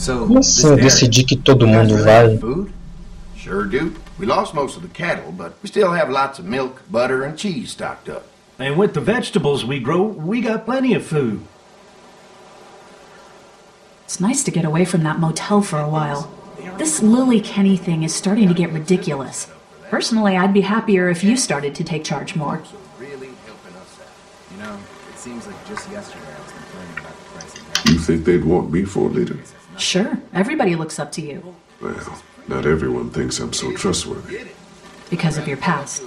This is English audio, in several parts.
Como assim eu decidi que todo mundo vai? Sure do. We lost most of the cattle, but we still have lots of milk, butter, and cheese stocked up. And with the vegetables we grow, we got plenty of food. It's nice to get away from that motel for a while. This Lily Kenny thing is starting to get ridiculous. Personally, I'd be happier if you started to take charge more. Really helping us out. You know, it seems like just yesterday I was complaining about the price of gas. You think they'd want me for a leader? Sure, everybody looks up to you. Well, not everyone thinks I'm so trustworthy. Because of your past.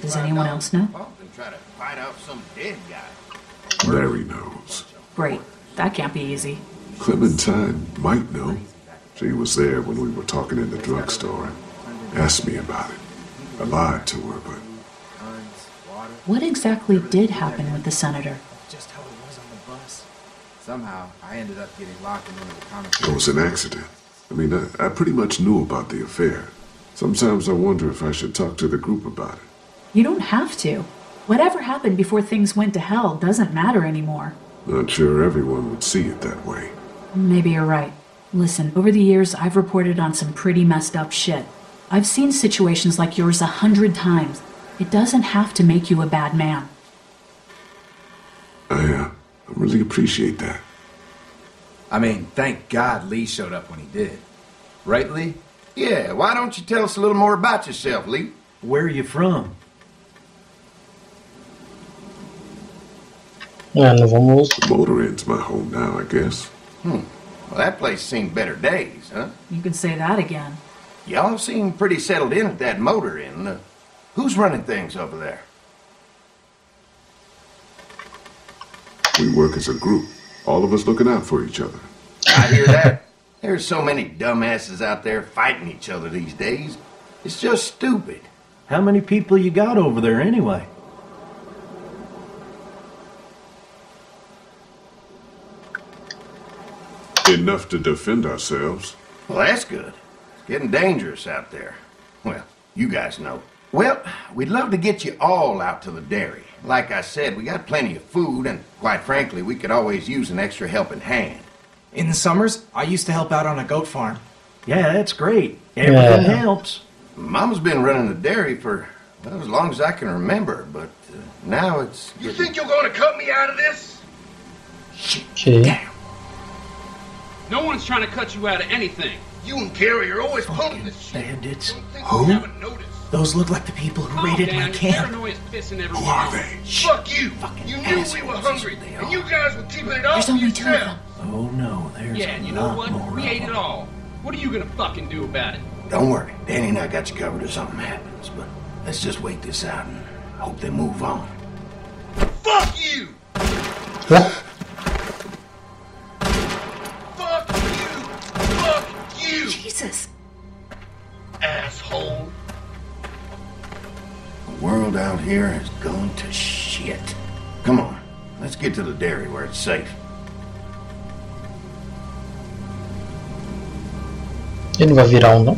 Does anyone else know? And try to fight off some dead guy. Larry knows. Great. That can't be easy. Clementine might know. She was there when we were talking in the drugstore and asked me about it. I lied to her, but... What exactly did happen with the senator? Just how it was on the bus. Somehow, I ended up getting locked in one of the comic it was an accident. I mean, I pretty much knew about the affair. Sometimes I wonder if I should talk to the group about it. You don't have to. Whatever happened before things went to hell doesn't matter anymore. Not sure everyone would see it that way. Maybe you're right. Listen, over the years, I've reported on some pretty messed up shit. I've seen situations like yours 100 times. It doesn't have to make you a bad man. I really appreciate that. I mean, thank God Lee showed up when he did. Right, Lee? Yeah, why don't you tell us a little more about yourself, Lee? Where are you from? Não vamos. The motor inn's my home now, I guess. Well, that place seen better days, huh? You can say that again. Y'all seem pretty settled in at that motor inn. Who's running things over there? We work as a group. All of us looking out for each other. I hear that. There's so many dumbasses out there fighting each other these days. It's just stupid. How many people you got over there anyway? Enough to defend ourselves. Well, that's good. It's getting dangerous out there. Well, you guys know. Well, we'd love to get you all out to the dairy. Like I said, we got plenty of food, and quite frankly, we could always use an extra helping hand. In the summers, I used to help out on a goat farm. Yeah, that's great. Everything helps. Mama's been running the dairy for, well, as long as I can remember, but now it's... You think you're gonna cut me out of this? Okay. Damn. No one's trying to cut you out of anything. You and Gary are always pulling this shit. Bandits. Don't think Who? we haven't noticed. Those look like the people who raided my camp. Paranoia's pissing Who everyone are off. they? Fuck you! Fucking You knew we assholes were is hungry, what they and are. you guys were keeping it all There's to only 2 of yourself. them. Oh no, there's Yeah, and a you know lot what? more We of ate it them. all. What are you gonna fucking do about it? Don't worry. Danny and I got you covered if something happens, but let's just wait this out and hope they move on. Fuck you! What? Fuck you! Fuck you! Jesus. Asshole! The world out here has gone to shit. Come on, let's get to the dairy where it's safe. Ele não vai virar não?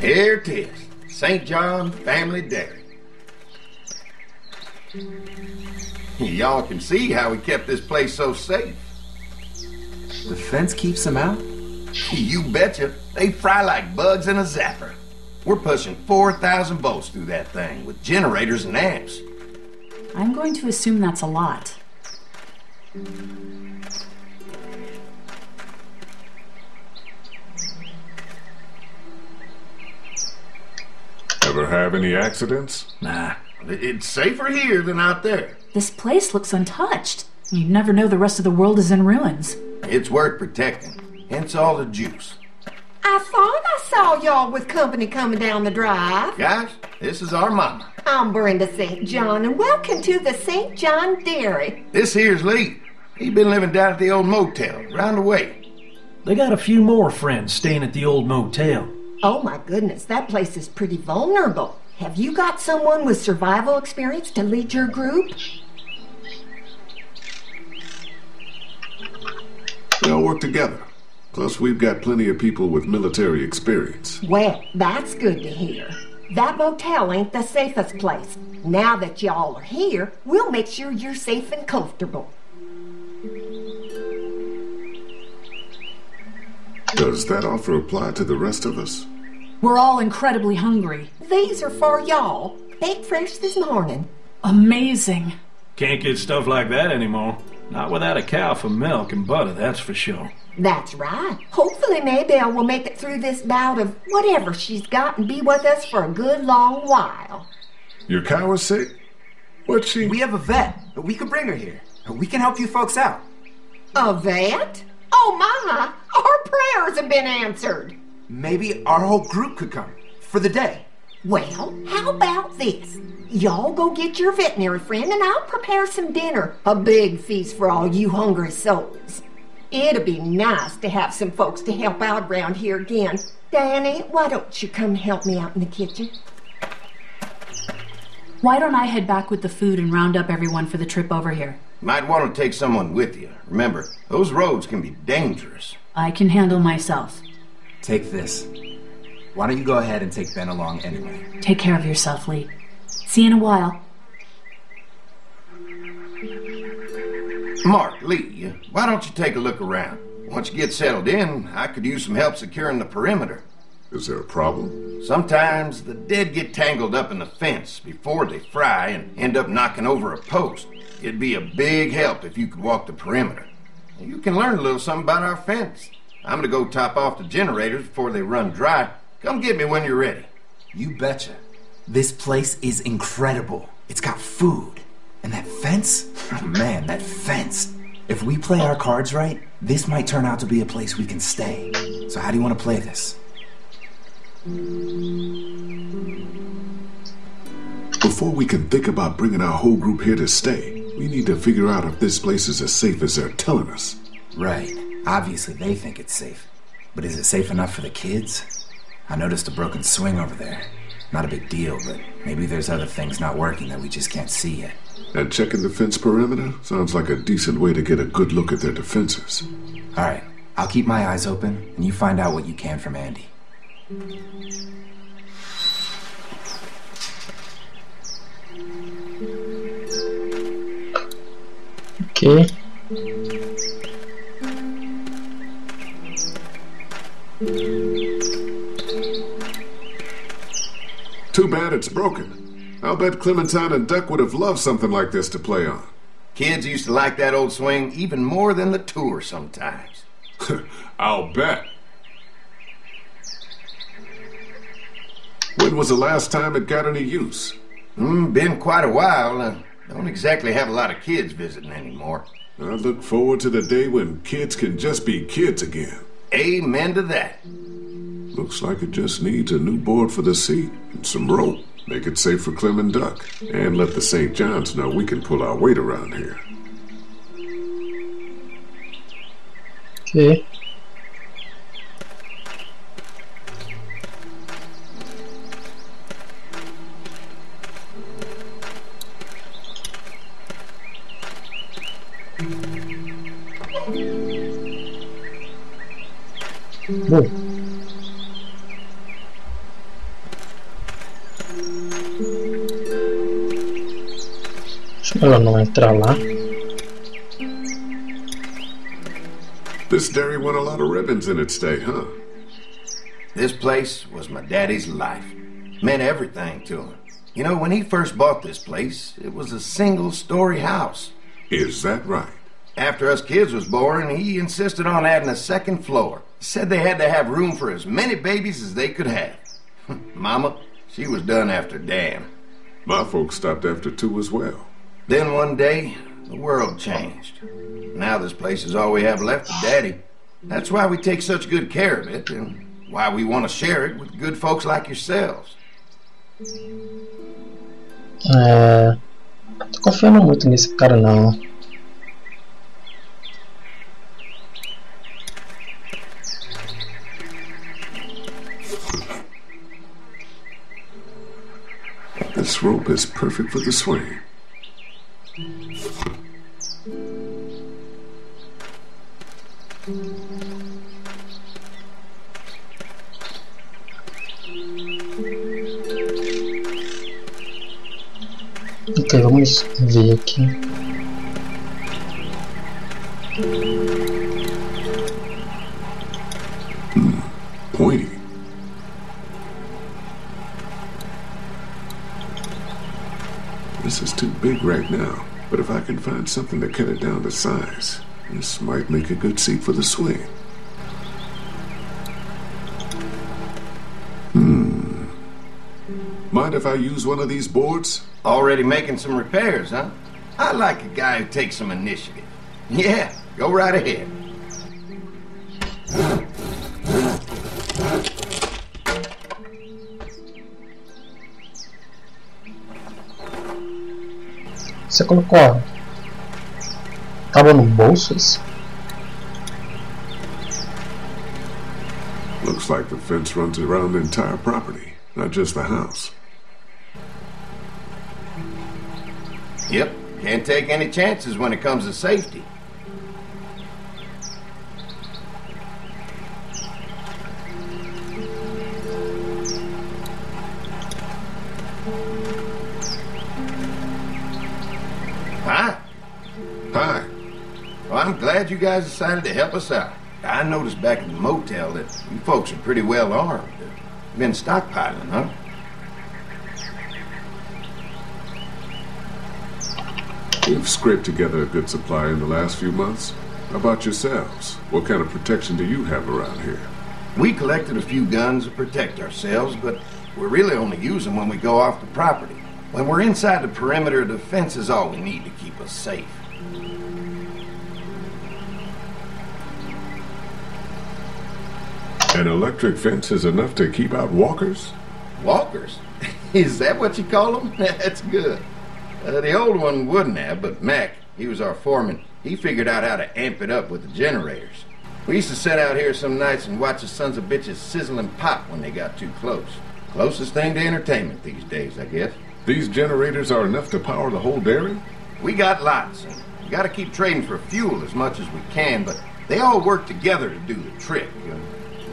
Here it is. St. John Family Dairy. Y'all can see how we kept this place so safe. The fence keeps them out? You betcha. They fry like bugs in a zapper. We're pushing 4,000 volts through that thing with generators and amps. I'm going to assume that's a lot. Ever have any accidents? Nah, it's safer here than out there. This place looks untouched. You'd never know the rest of the world is in ruins. It's worth protecting, hence all the juice. I thought I saw y'all with company coming down the drive. Guys, this is our mama. I'm Brenda St. John, and welcome to the St. John Dairy. This here's Lee. He been living down at the old motel, round the way. They got a few more friends staying at the old motel. Oh my goodness, that place is pretty vulnerable. Have you got someone with survival experience to lead your group? They all work together. Plus, we've got plenty of people with military experience. Well, that's good to hear. That motel ain't the safest place. Now that y'all are here, we'll make sure you're safe and comfortable. Does that offer apply to the rest of us? We're all incredibly hungry. These are for y'all. Baked fresh this morning. Amazing. Can't get stuff like that anymore. Not without a cow for milk and butter, that's for sure. That's right. Hopefully Maybelle will make it through this bout of whatever she's got and be with us for a good long while. Your cow is sick? What's she? We have a vet. We could bring her here. We can help you folks out. A vet? Oh my! Our prayers have been answered. Maybe our whole group could come. For the day. Well, how about this? Y'all go get your veterinary friend and I'll prepare some dinner. A big feast for all you hungry souls. It'd be nice to have some folks to help out around here again. Danny, why don't you come help me out in the kitchen? Why don't I head back with the food and round up everyone for the trip over here? Might want to take someone with you. Remember, those roads can be dangerous. I can handle myself. Take this. Why don't you go ahead and take Ben along anyway? Take care of yourself, Lee. See you in a while. Mark, Lee, why don't you take a look around? Once you get settled in, I could use some help securing the perimeter. Is there a problem? Sometimes the dead get tangled up in the fence before they fry and end up knocking over a post. It'd be a big help if you could walk the perimeter. You can learn a little something about our fence. I'm gonna go top off the generators before they run dry. Come get me when you're ready. You betcha. This place is incredible. It's got food. And that fence? Oh man, that fence. If we play our cards right, this might turn out to be a place we can stay. So how do you want to play this? Before we can think about bringing our whole group here to stay, we need to figure out if this place is as safe as they're telling us. Right. Obviously they think it's safe. But is it safe enough for the kids? I noticed a broken swing over there. Not a big deal, but maybe there's other things not working that we just can't see yet. And checking the fence perimeter sounds like a decent way to get a good look at their defenses. All right, I'll keep my eyes open, and you find out what you can from Andy. Okay. Too bad it's broken. I'll bet Clementine and Duck would have loved something like this to play on. Kids used to like that old swing even more than the tour sometimes. I'll bet. When was the last time it got any use? Been quite a while. Don't exactly have a lot of kids visiting anymore. I look forward to the day when kids can just be kids again. Amen to that. Looks like it just needs a new board for the seat and some rope. Make it safe for Clem and Duck. And let the St. John's know we can pull our weight around here. Okay. Ela não entrar lá. This dairy won a lot of ribbons in its day, huh? This place was my daddy's life. Meant everything to him. You know, when he first bought this place, it was a single-story house. Is that right? After us kids was born, he insisted on adding a second floor. Said they had to have room for as many babies as they could have. Mama, she was done after Dan. My folks stopped after 2 as well. Then one day, the world changed. Now this place is all we have left of Daddy. That's why we take such good care of it, and why we want to share it with good folks like yourselves. Tô confiando muito nesse cara não. This rope is perfect for the swing. Ok, vamos ver aqui. Pointy. This is too big right now, but if I can find something to cut it down to size, this might make a good seat for the swing. Mind if I use one of these boards? Already making some repairs, huh? I like a guy who takes some initiative. Yeah, go right ahead. Você colocou a... Tava no bolso esse? Looks like the fence runs around the entire property, not just the house. Yep, can't take any chances when it comes to safety. Hi. Hi. Well, I'm glad you guys decided to help us out. I noticed back at the motel that you folks are pretty well armed. Been stockpiling, huh? We've scraped together a good supply in the last few months. How about yourselves? What kind of protection do you have around here? We collected a few guns to protect ourselves, but we really only use them when we go off the property. When we're inside the perimeter, the fence is all we need to keep us safe. An electric fence is enough to keep out walkers? Walkers? Is that what you call them? That's good. The old one wouldn't have, but Mac, he was our foreman. He figured out how to amp it up with the generators. We used to sit out here some nights and watch the sons of bitches sizzle and pop when they got too close. Closest thing to entertainment these days, I guess. These generators are enough to power the whole dairy? We got lots, and we gotta keep trading for fuel as much as we can, but they all work together to do the trick,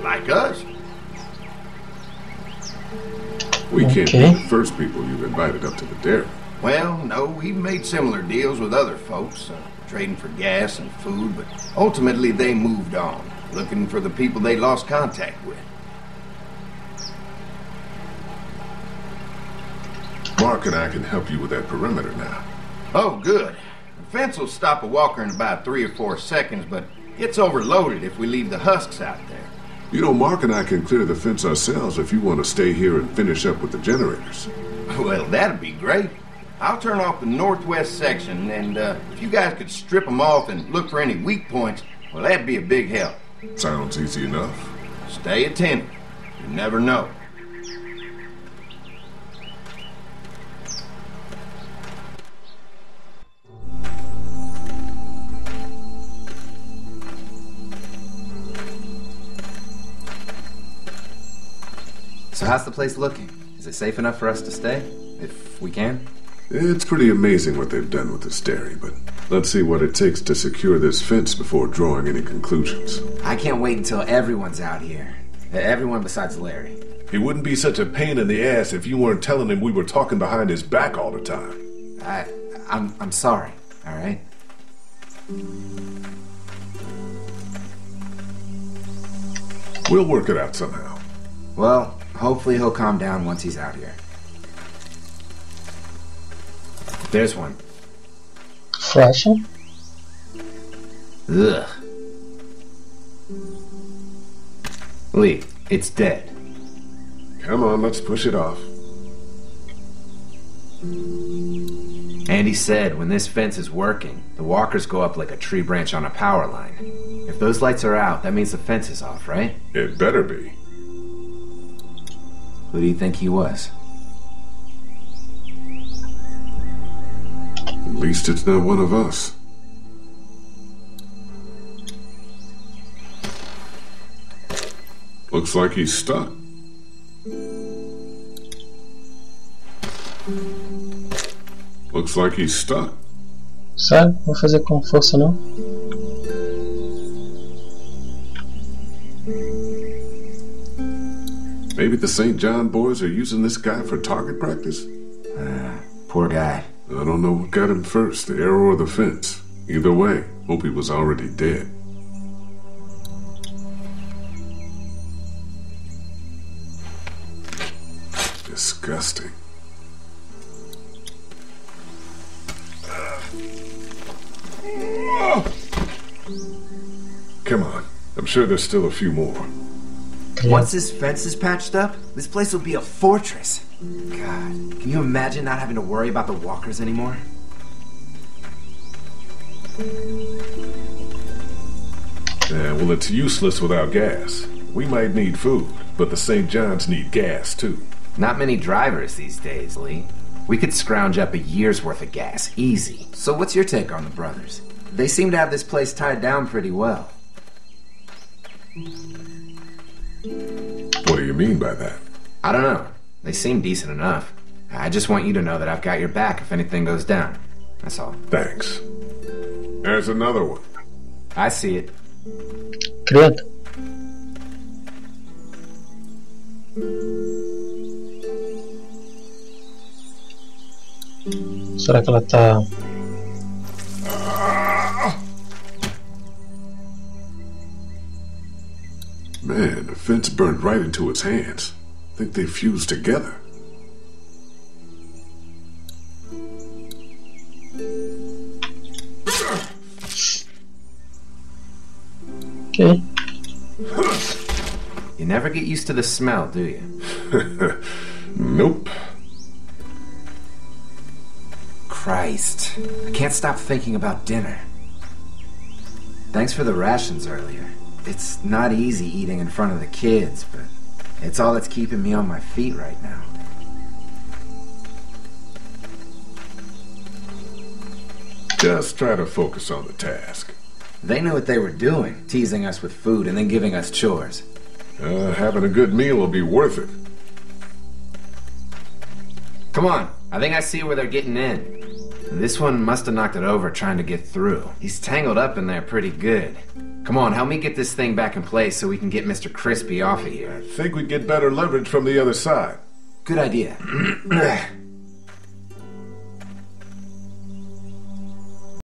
like us. We can't be the first people you've invited up to the dairy. Well, no, we've made similar deals with other folks, trading for gas and food, but ultimately they moved on, looking for the people they lost contact with. Mark and I can help you with that perimeter now. Oh, good. The fence will stop a walker in about 3 or 4 seconds, but gets overloaded if we leave the husks out there. You know, Mark and I can clear the fence ourselves if you want to stay here and finish up with the generators. Well, that'd be great. I'll turn off the northwest section, and if you guys could strip them off and look for any weak points, well, that'd be a big help. Sounds easy enough. Stay attentive. You never know. So how's the place looking? Is it safe enough for us to stay? If we can? It's pretty amazing what they've done with this dairy, but let's see what it takes to secure this fence before drawing any conclusions. I can't wait until everyone's out here. Everyone besides Larry. He wouldn't be such a pain in the ass if you weren't telling him we were talking behind his back all the time. I'm sorry, all right? We'll work it out somehow. Well, hopefully he'll calm down once he's out here. There's one. Flashing? Ugh. Lee, it's dead. Come on, let's push it off. Andy said when this fence is working, the walkers go up like a tree branch on a power line. If those lights are out, that means the fence is off, right? It better be. Who do you think he was? At least it's not one of us. Looks like he's stuck. Looks like he's stuck. Sabe? Vou fazer com força não. Maybe the St. John boys are using this guy for target practice? Poor guy. I don't know what got him first, the arrow or the fence. Either way, hope he was already dead. Disgusting. Come on. I'm sure there's still a few more. Once this fence is patched up, this place will be a fortress. God, can you imagine not having to worry about the walkers anymore? Yeah, well, it's useless without gas. We might need food, but the St. John's need gas, too. Not many drivers these days, Lee. We could scrounge up a year's worth of gas, easy. So what's your take on the brothers? They seem to have this place tied down pretty well. What do you mean by that? I don't know. They seem decent enough. I just want you to know that I've got your back if anything goes down. That's all. Thanks. There's another one. I see it. Credo. Será que ela tá... Man, the fence burned right into its hands. I think they fused together. Okay. You never get used to the smell, do you? Nope. Christ. I can't stop thinking about dinner. Thanks for the rations earlier. It's not easy eating in front of the kids, but it's all that's keeping me on my feet right now. Just try to focus on the task. They knew what they were doing, teasing us with food and then giving us chores. Having a good meal will be worth it. Come on, I think I see where they're getting in. This one must have knocked it over trying to get through. He's tangled up in there pretty good. Come on, help me get this thing back in place so we can get Mr. Crispy off of here. I think we'd get better leverage from the other side. Good idea.